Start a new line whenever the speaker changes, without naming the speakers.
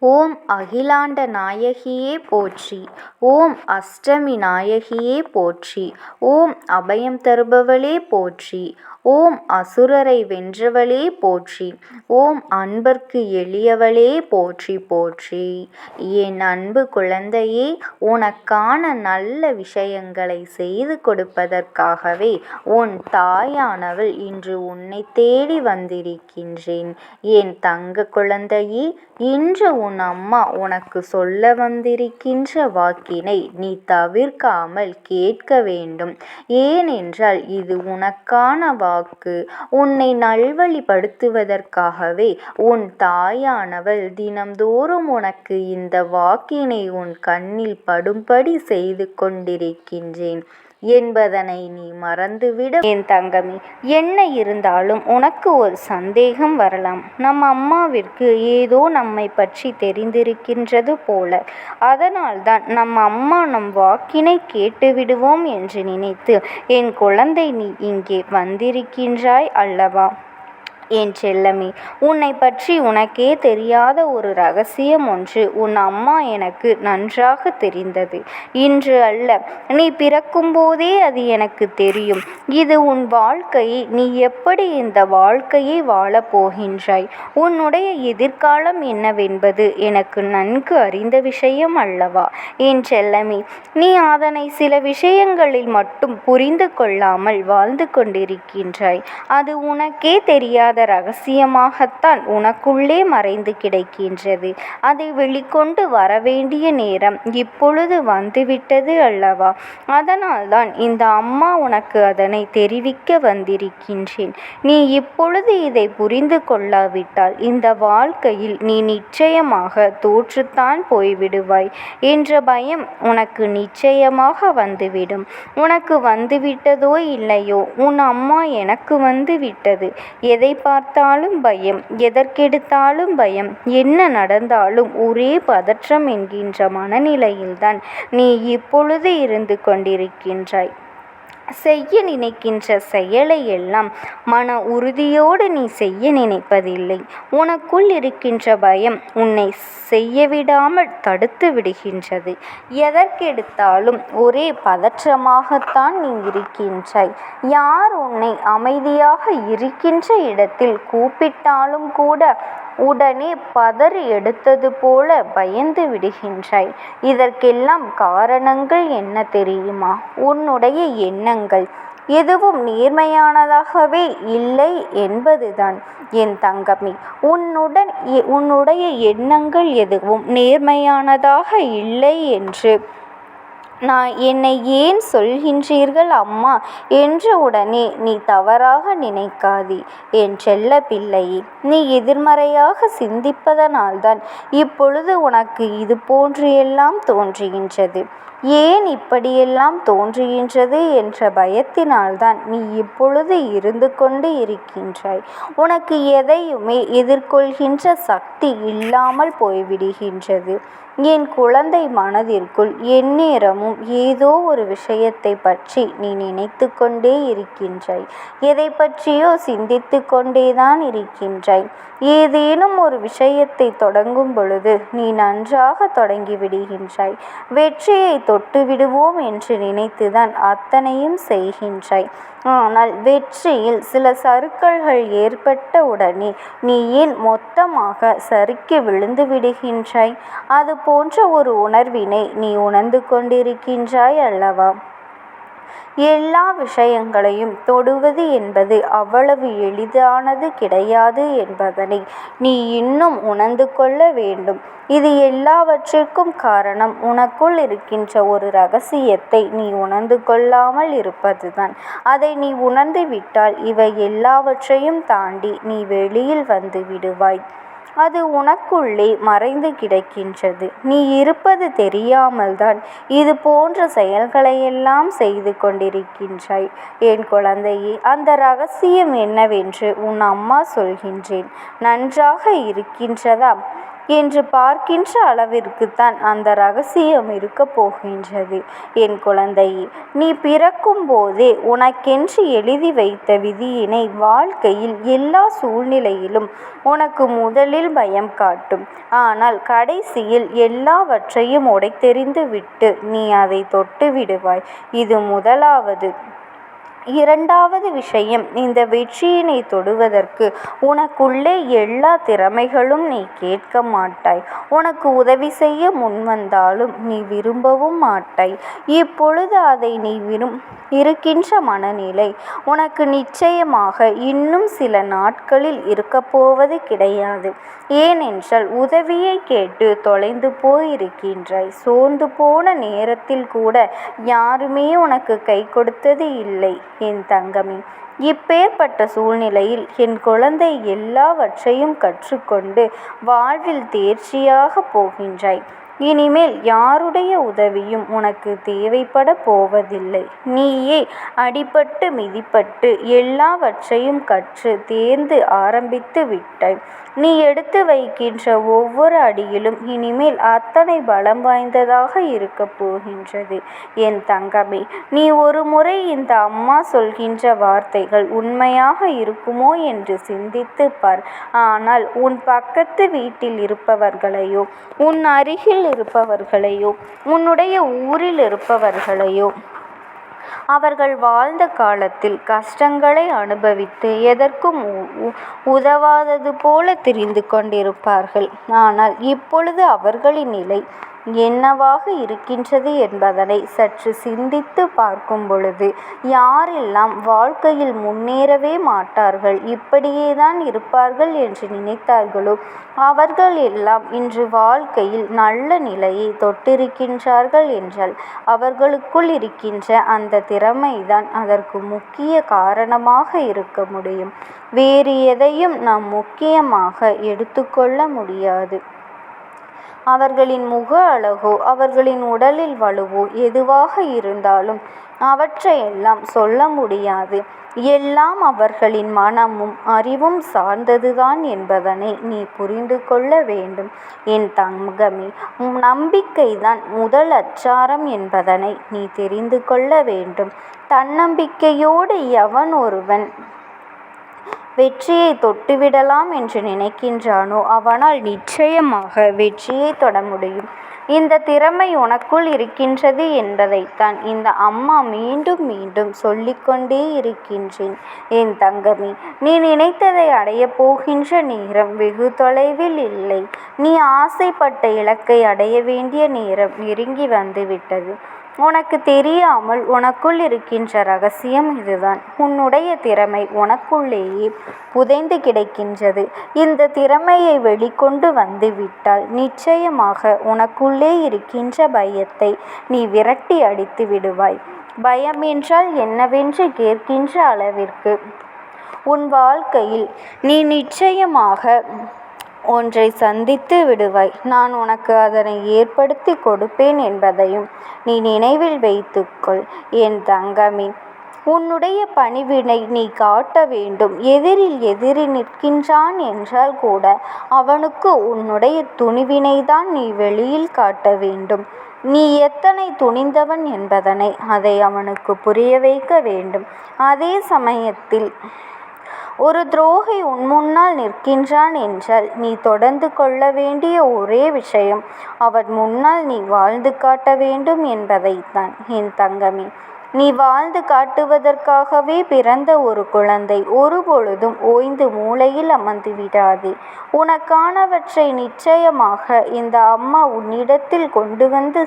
ஓம் அகிலாண்ட நாயகியே போற்றி. ஓம் அஷ்டமி நாயகியே போற்றி. ஓம் அபயம் தருபவளே போற்றி. ஓம் அசுரரை வென்றவளே போற்றி. ஓம் அன்பர்க்கு எளியவளே போற்றி போற்றி. என் அன்பு குழந்தையே, உனக்கான நல்ல விஷயங்களை செய்து கொடுப்பதற்காகவே உன் தாயானவள் இன்று உன்னை தேடி வந்திருக்கின்றேன். என் தங்க குழந்தையே, இன்று உன் அம்மா உனக்கு சொல்ல வந்திருக்கின்ற வாக்கினை நீ தவிர்க்காமல் கேட்க வேண்டும். ஏனென்றால் இது உனக்கான வாக்கு. உன்னை நல்வழிப்படுத்துவதற்காகவே உன் தாயானவள் தினம்தோறும் உனக்கு இந்த வாக்கினை உன் கண்ணில் படும்படி செய்து கொண்டிருக்கின்றேன் என்பதனை நீ மறந்துவிட என் தங்கமே. என்ன இருந்தாலும் உனக்கு ஒரு சந்தேகம் வரலாம். நம் அம்மாவிற்கு ஏதோ நம்மை பற்றி தெரிந்திருக்கின்றது போல. அதனால்தான் நம் அம்மா நம் வாக்கினை கேட்டுவிடுவோம் என்று நினைத்து என் குழந்தை நீ இங்கே வந்திருக்கின்றாய் அல்லவா? என் செல்லமே, உன்னை பற்றி உனக்கே தெரியாத ஒரு ரகசியம் ஒன்று உன் அம்மா எனக்கு நன்றாக தெரிந்தது. இன்று அல்ல, நீ பிறக்கும்போதே அது எனக்கு தெரியும். இது உன் வாழ்க்கை. நீ எப்படி இந்த வாழ்க்கையை வாழப் போகின்றாய், உன்னுடைய எதிர்காலம் என்னவென்பது எனக்கு நன்கு அறிந்த விஷயம் அல்லவா? என் செல்லமே, நீ அதனை சில விஷயங்களில் மட்டும் புரிந்து கொள்ளாமல் வாழ்ந்து கொண்டிருக்கின்றாய். அது உனக்கே தெரியாத ரகசியமாகத்தான் உனக்குள்ளே மறைந்து கிடக்கின்றது. அதை வெளிக்கொண்டு வரவேண்டிய நேரம் இப்பொழுது வந்துவிட்டது அல்லவா? அதனால்தான் இந்த அம்மா உனக்கு அதனை தெரிவிக்க வந்திருக்கின்றேன். நீ இப்பொழுது இதை புரிந்து கொள்ளாவிட்டால் இந்த வாழ்க்கையில் நீ நிச்சயமாக தோற்றுத்தான் போய்விடுவாய் என்ற பயம் உனக்கு நிச்சயமாக வந்துவிடும். உனக்கு வந்துவிட்டதோ இல்லையோ, உன் அம்மா எனக்கு வந்துவிட்டது. எதை பார்த்தாலும் பயம், எதற்கெடுத்தாலும் பயம், என்ன நடந்தாலும் ஒரே பதற்றம் என்கின்ற மனநிலையில்தான் நீ இப்பொழுது இருந்து கொண்டிருக்கின்றாய். செய்ய நினைக்கின்ற செயலை எல்லாம் மன உறுதியோடு நீ செய்ய நினைப்பதில்லை. உனக்குள் இருக்கின்ற பயம் உன்னை செய்யவிடாமல் தடுத்து விடுகின்றது. எதற்கெடுத்தாலும் ஒரே பதற்றமாகத்தான் நீ இருக்கின்றாய். யார் உன்னை அமைதியாக இருக்கின்ற இடத்தில் கூப்பிட்டாலும் கூட உடனே பதறி எடுத்தது போல பயந்து விடுகின்றாய். இதற்கெல்லாம் காரணங்கள் என்ன தெரியுமா? உன்னுடைய எண்ணங்கள் எதுவும் நேர்மையானதாகவே இல்லை என்பதுதான் என் தங்கமே. உன்னுடைய எண்ணங்கள் எதுவும் நேர்மையானதாக இல்லை என்று என்னை ஏன் சொல்கின்றீர்கள் அம்மா என்று உடனே நீ தவறாக நினைக்காதே என் செல்ல பிள்ளையே. நீ எதிர்மறையாக சிந்திப்பதனால்தான் இப்பொழுது உனக்கு இது போன்று எல்லாம் தோன்றுகின்றது. ஏன் இப்படியெல்லாம் தோன்றுகின்றது என்ற பயத்தினால்தான் நீ இப்பொழுது இருந்து கொண்டு இருக்கின்றாய். உனக்கு எதையுமே எதிர்கொள்கின்ற சக்தி இல்லாமல் போய்விடுகின்றது. என் குழந்தை மனதிற்குள் எந்நேரமும் ஏதோ ஒரு விஷயத்தை பற்றி நீ நினைத்து கொண்டே இருக்கின்றாய். எதை பற்றியோ சிந்தித்து கொண்டேதான் இருக்கின்றாய். ஏதேனும் ஒரு விஷயத்தை தொடங்கும் பொழுது நீ நன்றாக தொடங்கி விடுகின்றாய். வெற்றியை தொட்டு விடுவோம் என்று நினைத்துதான் அத்தனையும் செய்கின்றாய். ஆனால் வெற்றியில் சில சறுக்கல்கள் ஏற்பட்ட உடனே நீ ஏன் மொத்தமாக சறுக்கி விழுந்து விடுகின்றாய்? அது போன்ற ஒரு உணர்வினை நீ உணர்ந்து கொண்டிருக்கின்றாய் அல்லவா? எல்லா விஷயங்களையும் தொடுவது என்பது அவ்வளவு எளிதானது கிடையாது என்பதனை நீ இன்னும் உணர்ந்து கொள்ள வேண்டும். இது எல்லாவற்றிற்கும் காரணம் உனக்குள் இருக்கின்ற ஒரு ரகசியத்தை நீ உணர்ந்து கொள்ளாமல் இருப்பதுதான். அதை நீ உணர்ந்து விட்டால் இவை எல்லாவற்றையும் தாண்டி நீ வெளியில் வந்து விடுவாய். அது உனக்குள்ளே மறைந்து கிடக்கின்றது. நீ இருப்பது தெரியாமல்தான் இது போன்ற செயல்களையெல்லாம் செய்து கொண்டிருக்கின்றாய். என் குழந்தையே, அந்த ரகசியம் என்னவென்று உன் அம்மா சொல்கின்றேன். நன்றாக இருக்கின்றதா? என்று பார்க்கின்ற அளவிற்குத்தான் அந்த ரகசியம் இருக்கப் போகின்றது. என் குழந்தையே, நீ பிறக்கும் போதே உனக்கென்று எழுதி வைத்த விதியினை வாழ்க்கையில் எல்லா சூழ்நிலையிலும் உனக்கு முதலில் பயம் காட்டும். ஆனால் கடைசியில் எல்லாவற்றையும் உடைத்தெறிந்து விட்டு நீ அதை தொட்டு விடுவாய். இது முதலாவது. இரண்டாவது விஷயம், இந்த வெற்றியினை தொடுவதற்கு உனக்குள்ளே எல்லா திறமைகளும் நீ கேட்க மாட்டாய். உனக்கு உதவி செய்ய முன்வந்தாலும் நீ விரும்பவும் மாட்டாய். இப்பொழுது அதை நீ இருக்கின்ற மனநிலை உனக்கு நிச்சயமாக இன்னும் சில நாட்களில் இருக்கப்போவது கிடையாது. ஏனென்றால் உதவியை கேட்டு தொலைந்து போயிருக்கின்றாய். சோர்ந்து போன நேரத்தில் கூட யாருமே உனக்கு கை கொடுத்தது இல்லை என் தங்கமே. இப்பேற்பட்ட சூழ்நிலையில் என் குழந்தை எல்லாவற்றையும் கற்றுக்கொண்டு வாழ்வில் தேர்ச்சியாக போகின்றாய். இனிமேல் யாருடைய உதவியும் உனக்கு தேவைப்பட போவதில்லை. நீயே அடிபட்டு மிதிப்பட்டு எல்லாவற்றையும் கற்று தேர்ந்து ஆரம்பித்து விட்டாய். நீ எடுத்து வைக்கின்ற ஒவ்வொரு அடியிலும் இனிமேல் அத்தனை பலம் வாய்ந்ததாக இருக்கப் போகின்றது என் தங்கமே. நீ ஒரு முறை இந்த அம்மா சொல்கின்ற வார்த்தைகள் உண்மையாக இருக்குமோ என்று சிந்தித்து பார். ஆனால் உன் பக்கத்து வீட்டில் இருப்பவர்களையோ, உன் அருகில் இருப்பவர்களையோ, உன்னுடைய ஊரில் இருப்பவர்களையோ அவர்கள் வாழ்ந்த காலத்தில் கஷ்டங்களை அனுபவித்து எதற்கும் உதவாதது போல திரிந்து கொண்டிருப்பார்கள். ஆனால் இப்பொழுது அவர்களின் நிலை என்னவாக இருக்கின்றது என்பதனை சற்று சிந்தித்து பார்க்கும் பொழுது யாரெல்லாம் வாழ்க்கையில் முன்னேறவே மாட்டார்கள், இப்படியேதான் இருப்பார்கள் என்று நினைத்தார்களோ அவர்கள் எல்லாம் இன்று வாழ்க்கையில் நல்ல நிலையை தொட்டிருக்கின்றார்கள் என்றால் அவர்களுக்குள் இருக்கின்ற அந்த திறமைதான் அதற்கு முக்கிய காரணமாக இருக்க முடியும். வேறு எதையும் நாம் முக்கியமாக எடுத்துக்கொள்ள முடியாது. அவர்களின் முக அழகோ, அவர்களின் உடலில் வலுவோ எதுவாக இருந்தாலும் அவற்றையெல்லாம் சொல்ல முடியாது. எல்லாம் அவர்களின் மனமும் அறிவும் சார்ந்ததுதான் என்பதனை நீ புரிந்து கொள்ள வேண்டும் என் தங்கமே. நம்பிக்கைதான் முதல் அச்சாரம் என்பதனை நீ தெரிந்து கொள்ள வேண்டும். தன்னம்பிக்கையோடு எவன் ஒருவன் வெற்றியை தொட்டுவிடலாம் என்று நினைக்கின்றானோ அவனால் நிச்சயமாக வெற்றியை தொட முடியும். இந்த திறமை உனக்குள் இருக்கின்றது என்பதைத்தான் இந்த அம்மா மீண்டும் மீண்டும் சொல்லிக்கொண்டே இருக்கின்றேன் என் தங்கமே. நீ நினைத்ததை அடையப் போகின்ற நேரம் வெகு தொலைவில் இல்லை. நீ ஆசைப்பட்ட இலக்கை அடைய வேண்டிய நேரம் நெருங்கி வந்துவிட்டது. உனக்கு தெரியாமல் உனக்குள் இருக்கின்ற ரகசியம் இதுதான். உன்னுடைய திறமை உனக்குள்ளேயே புதைந்து கிடக்கின்றது. இந்த திறமையை வெளிக்கொண்டு வந்துவிட்டால் நிச்சயமாக உனக்குள்ளே இருக்கின்ற பயத்தை நீ விரட்டி அடித்து விடுவாய். பயம் என்றால் என்னவென்று கேட்கின்ற அளவிற்கு உன் வாழ்க்கையில் நீ நிச்சயமாக ஒன்றை சந்தித்து விடுவாய். நான் உனக்கு அதனை ஏற்படுத்தி கொடுப்பேன் என்பதையும் நீ நினைவில் வைத்துக்கொள் என் தங்கமே. உன்னுடைய பணிவினை நீ காட்ட வேண்டும். எதிரி நிற்கின்றான் என்றால் கூட அவனுக்கு உன்னுடைய துணிவினைதான் நீ வெளியில் காட்ட வேண்டும். நீ எத்தனை துணிந்தவன் என்பதனை அதை அவனுக்கு புரிய வைக்க வேண்டும். அதே சமயத்தில் ஒரு துரோகி உன் முன்னால் நிற்கின்றான் என்றால் நீ தொடர்ந்து கொள்ள வேண்டிய ஒரே விஷயம் அவன் முன்னால் நீ வாழ்ந்து காட்ட வேண்டும் என்பதைத்தான் என் தங்கமே. நீ வாழ்ந்து காட்டுவதற்காகவே பிறந்த ஒரு குழந்தை ஒருபொழுதும் ஓய்ந்து மூலையில் அமர்ந்து விடாதே. உனக்கானவற்றை நிச்சயமாக இந்த அம்மா உன்னிடத்தில் கொண்டு வந்து